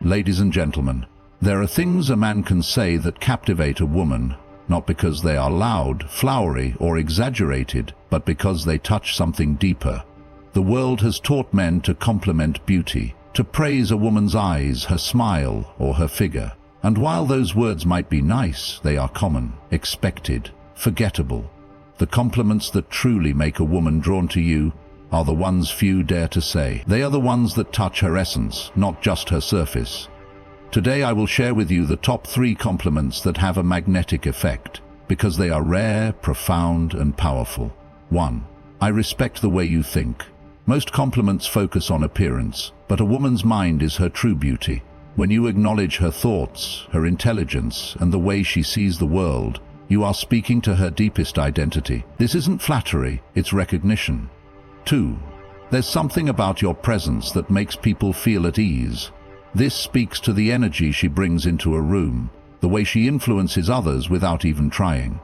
Ladies and gentlemen, there are things a man can say that captivate a woman, not because they are loud, flowery, or exaggerated, but because they touch something deeper. The world has taught men to compliment beauty, to praise a woman's eyes, her smile, or her figure. And while those words might be nice, they are common, expected, forgettable. The compliments that truly make a woman drawn to you are the ones few dare to say. They are the ones that touch her essence, not just her surface. Today I will share with you the top 3 compliments that have a magnetic effect, because they are rare, profound, and powerful. 1. I respect the way you think. Most compliments focus on appearance, but a woman's mind is her true beauty. When you acknowledge her thoughts, her intelligence, and the way she sees the world, you are speaking to her deepest identity. This isn't flattery, it's recognition. 2. There's something about your presence that makes people feel at ease. This speaks to the energy she brings into a room, the way she influences others without even trying.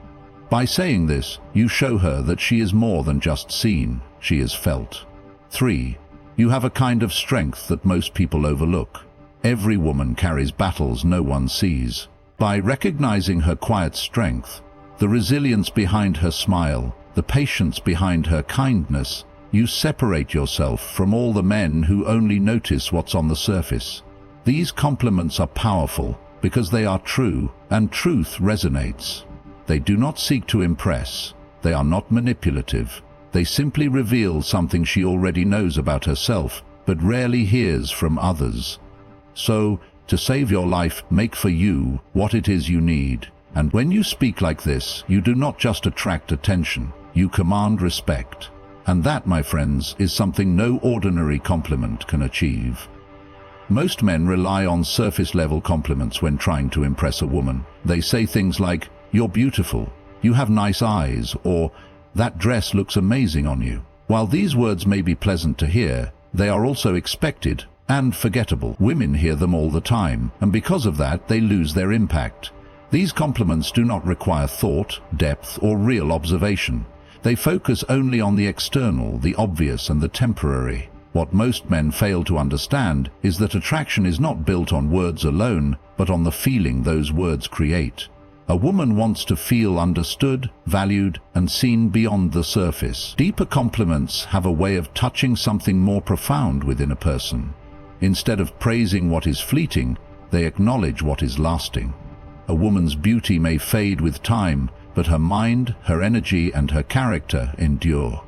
By saying this, you show her that she is more than just seen, she is felt. 3. You have a kind of strength that most people overlook. Every woman carries battles no one sees. By recognizing her quiet strength, the resilience behind her smile, the patience behind her kindness, you separate yourself from all the men who only notice what's on the surface. These compliments are powerful because they are true, and truth resonates. They do not seek to impress. They are not manipulative. They simply reveal something she already knows about herself, but rarely hears from others. So, to save your life, make for you what it is you need. And when you speak like this, you do not just attract attention, you command respect. And that, my friends, is something no ordinary compliment can achieve. Most men rely on surface-level compliments when trying to impress a woman. They say things like, "You're beautiful," "You have nice eyes," or "That dress looks amazing on you." While these words may be pleasant to hear, they are also expected and forgettable. Women hear them all the time, and because of that, they lose their impact. These compliments do not require thought, depth, or real observation. They focus only on the external, the obvious, and the temporary. What most men fail to understand is that attraction is not built on words alone, but on the feeling those words create. A woman wants to feel understood, valued, and seen beyond the surface. Deeper compliments have a way of touching something more profound within a person. Instead of praising what is fleeting, they acknowledge what is lasting. A woman's beauty may fade with time, but her mind, her energy, and her character endure.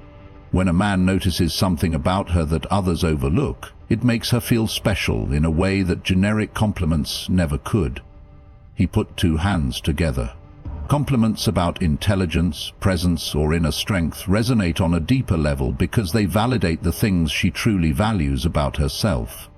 When a man notices something about her that others overlook, it makes her feel special in a way that generic compliments never could. He put 2 hands together. Compliments about intelligence, presence, or inner strength resonate on a deeper level because they validate the things she truly values about herself.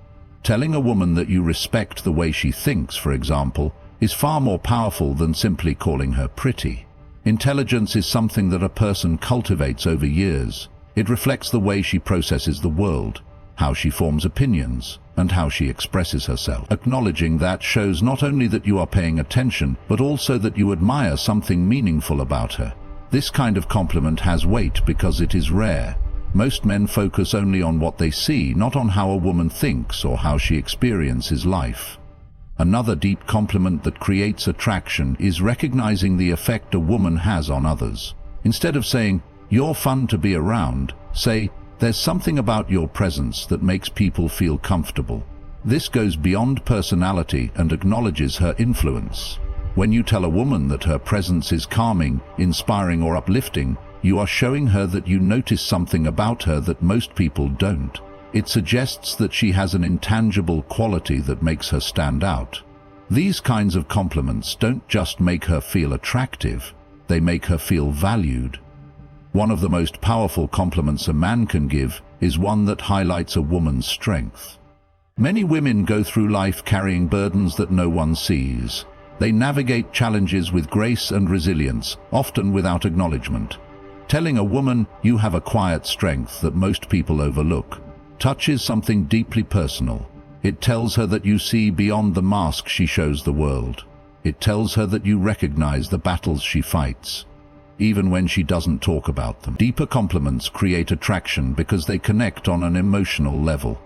Telling a woman that you respect the way she thinks, for example, is far more powerful than simply calling her pretty. Intelligence is something that a person cultivates over years. It reflects the way she processes the world, how she forms opinions, and how she expresses herself. Acknowledging that shows not only that you are paying attention, but also that you admire something meaningful about her. This kind of compliment has weight because it is rare. Most men focus only on what they see, not on how a woman thinks or how she experiences life. Another deep compliment that creates attraction is recognizing the effect a woman has on others. Instead of saying, "You're fun to be around," say, "There's something about your presence that makes people feel comfortable." This goes beyond personality and acknowledges her influence. When you tell a woman that her presence is calming, inspiring, or uplifting, you are showing her that you notice something about her that most people don't. It suggests that she has an intangible quality that makes her stand out. These kinds of compliments don't just make her feel attractive, they make her feel valued. One of the most powerful compliments a man can give is one that highlights a woman's strength. Many women go through life carrying burdens that no one sees. They navigate challenges with grace and resilience, often without acknowledgement. Telling a woman you have a quiet strength that most people overlook touches something deeply personal. It tells her that you see beyond the mask she shows the world. It tells her that you recognize the battles she fights, even when she doesn't talk about them. Deeper compliments create attraction because they connect on an emotional level.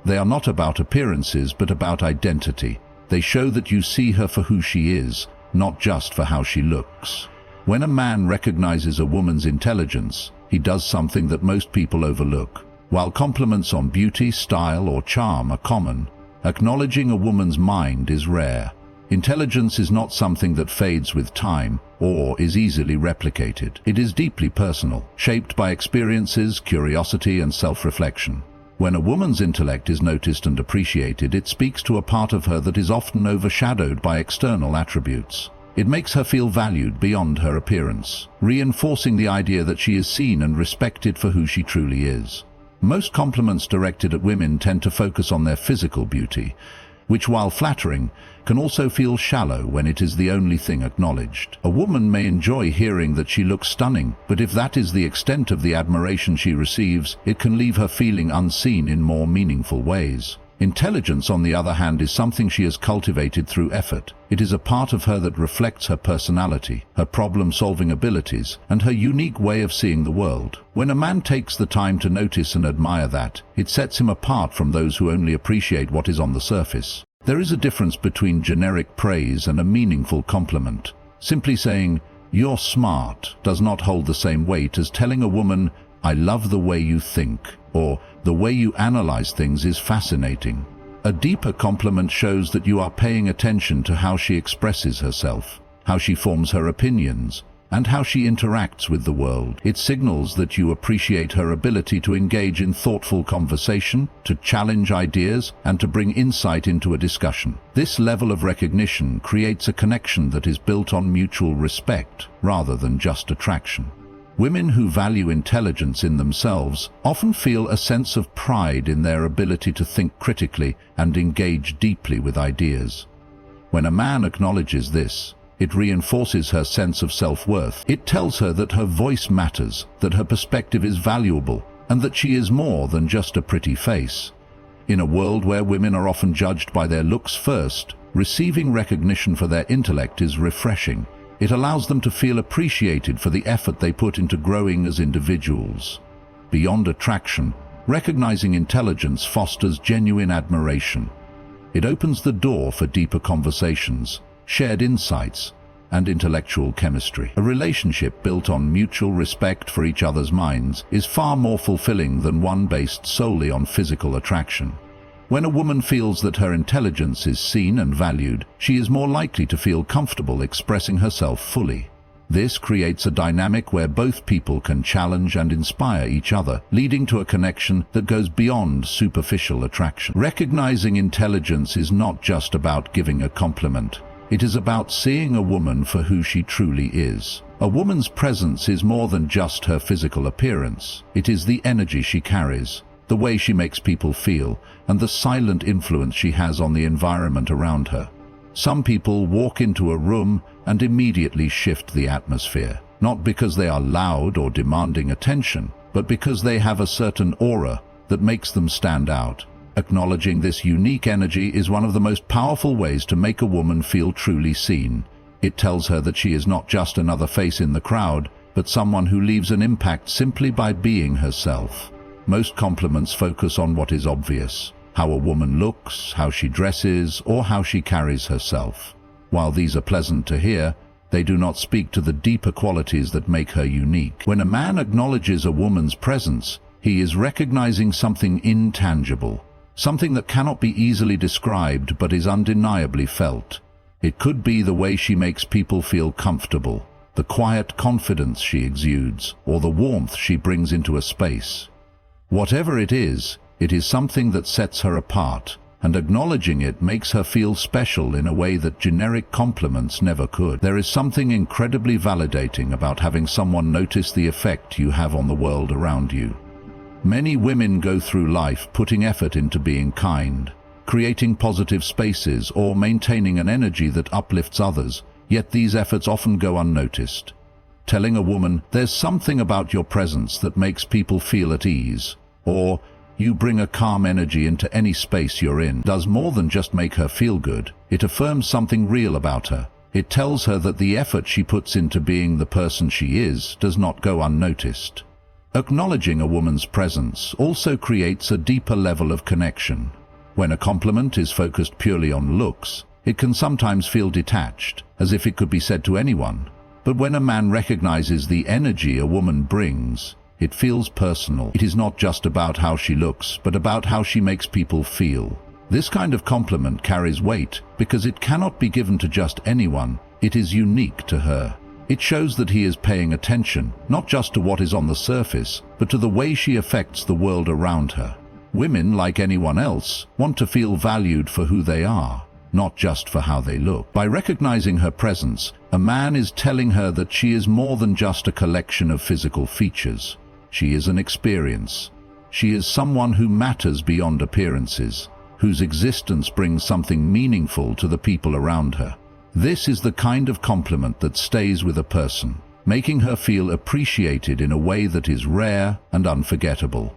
They are not about appearances, but about identity. They show that you see her for who she is, not just for how she looks. When a man recognizes a woman's intelligence, he does something that most people overlook. While compliments on beauty, style, or charm are common, acknowledging a woman's mind is rare. Intelligence is not something that fades with time or is easily replicated. It is deeply personal, shaped by experiences, curiosity, and self-reflection. When a woman's intellect is noticed and appreciated, it speaks to a part of her that is often overshadowed by external attributes. It makes her feel valued beyond her appearance, reinforcing the idea that she is seen and respected for who she truly is. Most compliments directed at women tend to focus on their physical beauty, which, while flattering, can also feel shallow when it is the only thing acknowledged. A woman may enjoy hearing that she looks stunning, but if that is the extent of the admiration she receives, it can leave her feeling unseen in more meaningful ways. Intelligence, on the other hand, is something she has cultivated through effort. It is a part of her that reflects her personality, her problem-solving abilities, and her unique way of seeing the world. When a man takes the time to notice and admire that, it sets him apart from those who only appreciate what is on the surface. There is a difference between generic praise and a meaningful compliment. Simply saying, "You're smart," does not hold the same weight as telling a woman, "I love the way you think," or "The way you analyze things is fascinating." A deeper compliment shows that you are paying attention to how she expresses herself, how she forms her opinions, and how she interacts with the world. It signals that you appreciate her ability to engage in thoughtful conversation, to challenge ideas, and to bring insight into a discussion. This level of recognition creates a connection that is built on mutual respect rather than just attraction. Women who value intelligence in themselves often feel a sense of pride in their ability to think critically and engage deeply with ideas. When a man acknowledges this, it reinforces her sense of self-worth. It tells her that her voice matters, that her perspective is valuable, and that she is more than just a pretty face. In a world where women are often judged by their looks first, receiving recognition for their intellect is refreshing. It allows them to feel appreciated for the effort they put into growing as individuals. Beyond attraction, recognizing intelligence fosters genuine admiration. It opens the door for deeper conversations, shared insights, and intellectual chemistry. A relationship built on mutual respect for each other's minds is far more fulfilling than one based solely on physical attraction. When a woman feels that her intelligence is seen and valued, she is more likely to feel comfortable expressing herself fully. This creates a dynamic where both people can challenge and inspire each other, leading to a connection that goes beyond superficial attraction. Recognizing intelligence is not just about giving a compliment. It is about seeing a woman for who she truly is. A woman's presence is more than just her physical appearance. It is the energy she carries, the way she makes people feel, and the silent influence she has on the environment around her. Some people walk into a room and immediately shift the atmosphere, not because they are loud or demanding attention, but because they have a certain aura that makes them stand out. Acknowledging this unique energy is one of the most powerful ways to make a woman feel truly seen. It tells her that she is not just another face in the crowd, but someone who leaves an impact simply by being herself. Most compliments focus on what is obvious: how a woman looks, how she dresses, or how she carries herself. While these are pleasant to hear, they do not speak to the deeper qualities that make her unique. When a man acknowledges a woman's presence, he is recognizing something intangible, something that cannot be easily described but is undeniably felt. It could be the way she makes people feel comfortable, the quiet confidence she exudes, or the warmth she brings into a space. Whatever it is something that sets her apart, and acknowledging it makes her feel special in a way that generic compliments never could. There is something incredibly validating about having someone notice the effect you have on the world around you. Many women go through life putting effort into being kind, creating positive spaces, or maintaining an energy that uplifts others, yet these efforts often go unnoticed. Telling a woman, "There's something about your presence that makes people feel at ease," or "You bring a calm energy into any space you're in," does more than just make her feel good. It affirms something real about her. It tells her that the effort she puts into being the person she is does not go unnoticed. Acknowledging a woman's presence also creates a deeper level of connection. When a compliment is focused purely on looks, it can sometimes feel detached, as if it could be said to anyone. But when a man recognizes the energy a woman brings, it feels personal. It is not just about how she looks, but about how she makes people feel. This kind of compliment carries weight because it cannot be given to just anyone. It is unique to her. It shows that he is paying attention, not just to what is on the surface, but to the way she affects the world around her. Women, like anyone else, want to feel valued for who they are, not just for how they look. By recognizing her presence, a man is telling her that she is more than just a collection of physical features. She is an experience. She is someone who matters beyond appearances, whose existence brings something meaningful to the people around her. This is the kind of compliment that stays with a person, making her feel appreciated in a way that is rare and unforgettable.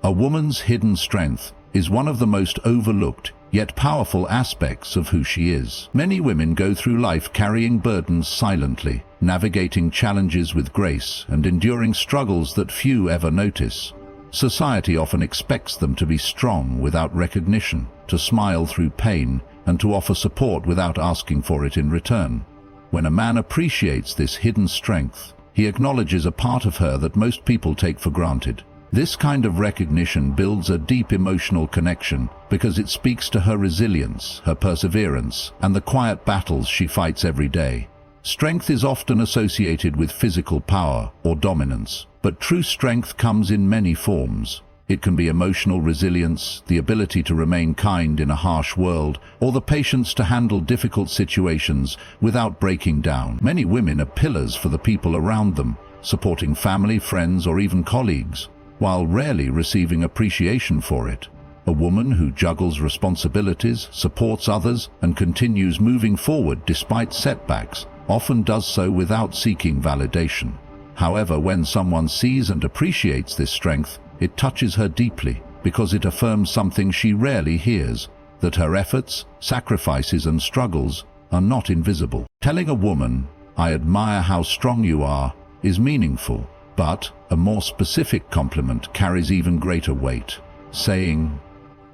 A woman's hidden strength is one of the most overlooked yet powerful aspects of who she is. Many women go through life carrying burdens silently, navigating challenges with grace and enduring struggles that few ever notice. Society often expects them to be strong without recognition, to smile through pain, and to offer support without asking for it in return. When a man appreciates this hidden strength, he acknowledges a part of her that most people take for granted. This kind of recognition builds a deep emotional connection because it speaks to her resilience, her perseverance, and the quiet battles she fights every day. Strength is often associated with physical power or dominance, but true strength comes in many forms. It can be emotional resilience, the ability to remain kind in a harsh world, or the patience to handle difficult situations without breaking down. Many women are pillars for the people around them, supporting family, friends, or even colleagues, while rarely receiving appreciation for it. A woman who juggles responsibilities, supports others, and continues moving forward despite setbacks often does so without seeking validation. However, when someone sees and appreciates this strength, it touches her deeply because it affirms something she rarely hears, that her efforts, sacrifices, and struggles are not invisible. Telling a woman, "I admire how strong you are," is meaningful, but a more specific compliment carries even greater weight. Saying,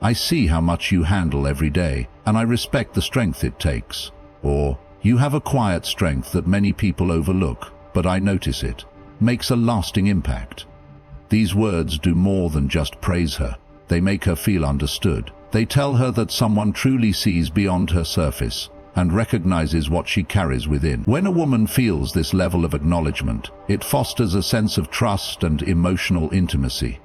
"I see how much you handle every day, and I respect the strength it takes," or "You have a quiet strength that many people overlook, but I notice it," makes a lasting impact. These words do more than just praise her. They make her feel understood. They tell her that someone truly sees beyond her surface and recognizes what she carries within. When a woman feels this level of acknowledgement, it fosters a sense of trust and emotional intimacy.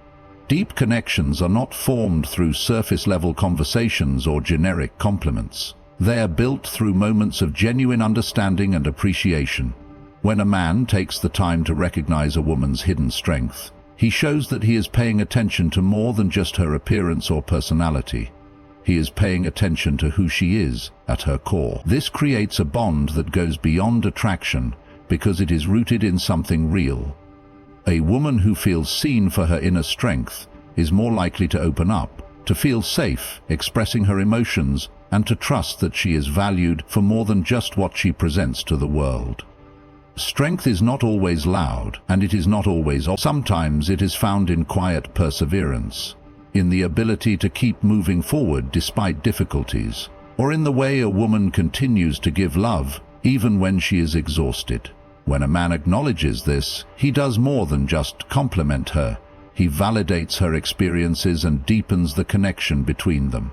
Deep connections are not formed through surface-level conversations or generic compliments. They are built through moments of genuine understanding and appreciation. When a man takes the time to recognize a woman's hidden strength, he shows that he is paying attention to more than just her appearance or personality. He is paying attention to who she is at her core. This creates a bond that goes beyond attraction because it is rooted in something real. A woman who feels seen for her inner strength is more likely to open up, to feel safe expressing her emotions, and to trust that she is valued for more than just what she presents to the world. Strength is not always loud, and it is not always obvious. Sometimes it is found in quiet perseverance, in the ability to keep moving forward despite difficulties, or in the way a woman continues to give love even when she is exhausted. When a man acknowledges this, he does more than just compliment her. He validates her experiences and deepens the connection between them.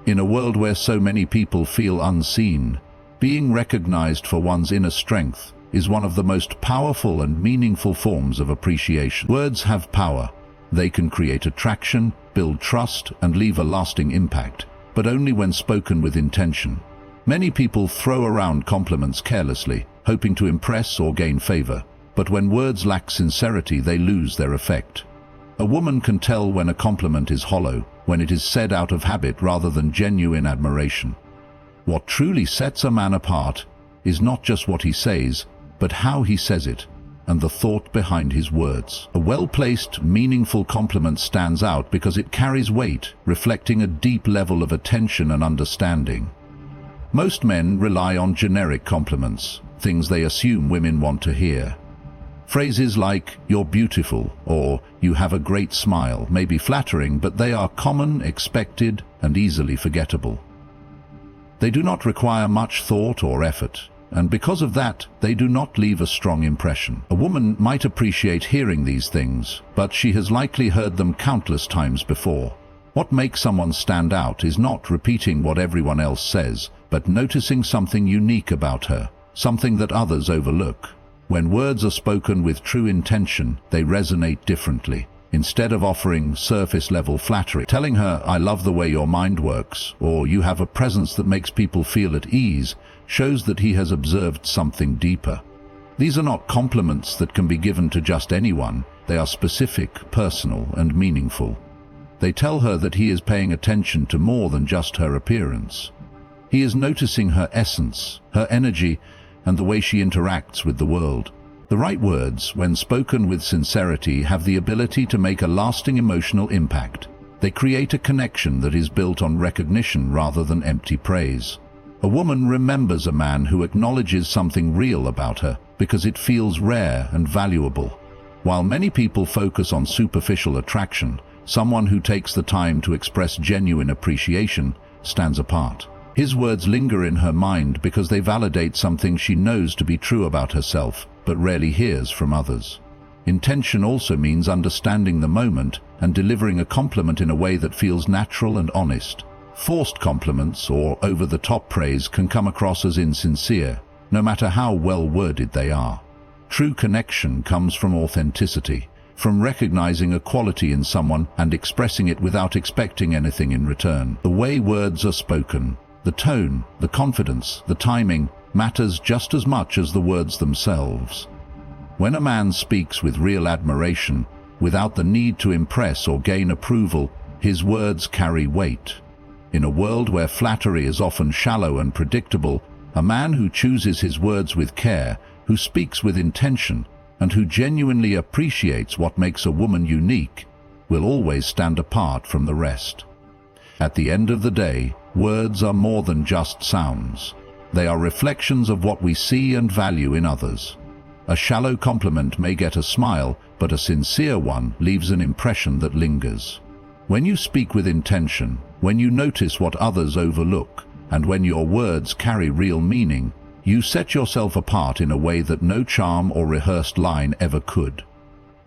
In a world where so many people feel unseen, being recognized for one's inner strength is one of the most powerful and meaningful forms of appreciation. Words have power. They can create attraction, build trust, and leave a lasting impact, but only when spoken with intention. Many people throw around compliments carelessly, hoping to impress or gain favor, but when words lack sincerity, they lose their effect. A woman can tell when a compliment is hollow, when it is said out of habit rather than genuine admiration. What truly sets a man apart is not just what he says, but how he says it, and the thought behind his words. A well-placed, meaningful compliment stands out because it carries weight, reflecting a deep level of attention and understanding. Most men rely on generic compliments, things they assume women want to hear. Phrases like, "You're beautiful," or "You have a great smile" may be flattering, but they are common, expected, and easily forgettable. They do not require much thought or effort, and because of that, they do not leave a strong impression. A woman might appreciate hearing these things, but she has likely heard them countless times before. What makes someone stand out is not repeating what everyone else says, but noticing something unique about her, something that others overlook. When words are spoken with true intention, they resonate differently. Instead of offering surface-level flattery, telling her, "I love the way your mind works," or "You have a presence that makes people feel at ease," shows that he has observed something deeper. These are not compliments that can be given to just anyone. They are specific, personal, and meaningful. They tell her that he is paying attention to more than just her appearance. He is noticing her essence, her energy, and the way she interacts with the world. The right words, when spoken with sincerity, have the ability to make a lasting emotional impact. They create a connection that is built on recognition rather than empty praise. A woman remembers a man who acknowledges something real about her because it feels rare and valuable. While many people focus on superficial attraction, someone who takes the time to express genuine appreciation stands apart. His words linger in her mind because they validate something she knows to be true about herself, but rarely hears from others. Intention also means understanding the moment and delivering a compliment in a way that feels natural and honest. Forced compliments or over-the-top praise can come across as insincere, no matter how well-worded they are. True connection comes from authenticity, from recognizing a quality in someone and expressing it without expecting anything in return. The way words are spoken, the tone, the confidence, the timing, matters just as much as the words themselves. When a man speaks with real admiration, without the need to impress or gain approval, his words carry weight. In a world where flattery is often shallow and predictable, a man who chooses his words with care, who speaks with intention, and who genuinely appreciates what makes a woman unique, will always stand apart from the rest. At the end of the day, words are more than just sounds. They are reflections of what we see and value in others. A shallow compliment may get a smile, but a sincere one leaves an impression that lingers. When you speak with intention, when you notice what others overlook, and when your words carry real meaning, you set yourself apart in a way that no charm or rehearsed line ever could.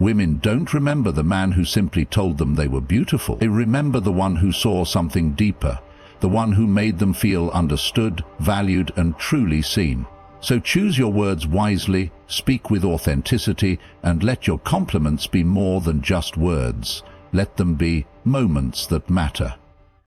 Women don't remember the man who simply told them they were beautiful. They remember the one who saw something deeper, the one who made them feel understood, valued, and truly seen. So choose your words wisely, speak with authenticity, and let your compliments be more than just words. Let them be moments that matter.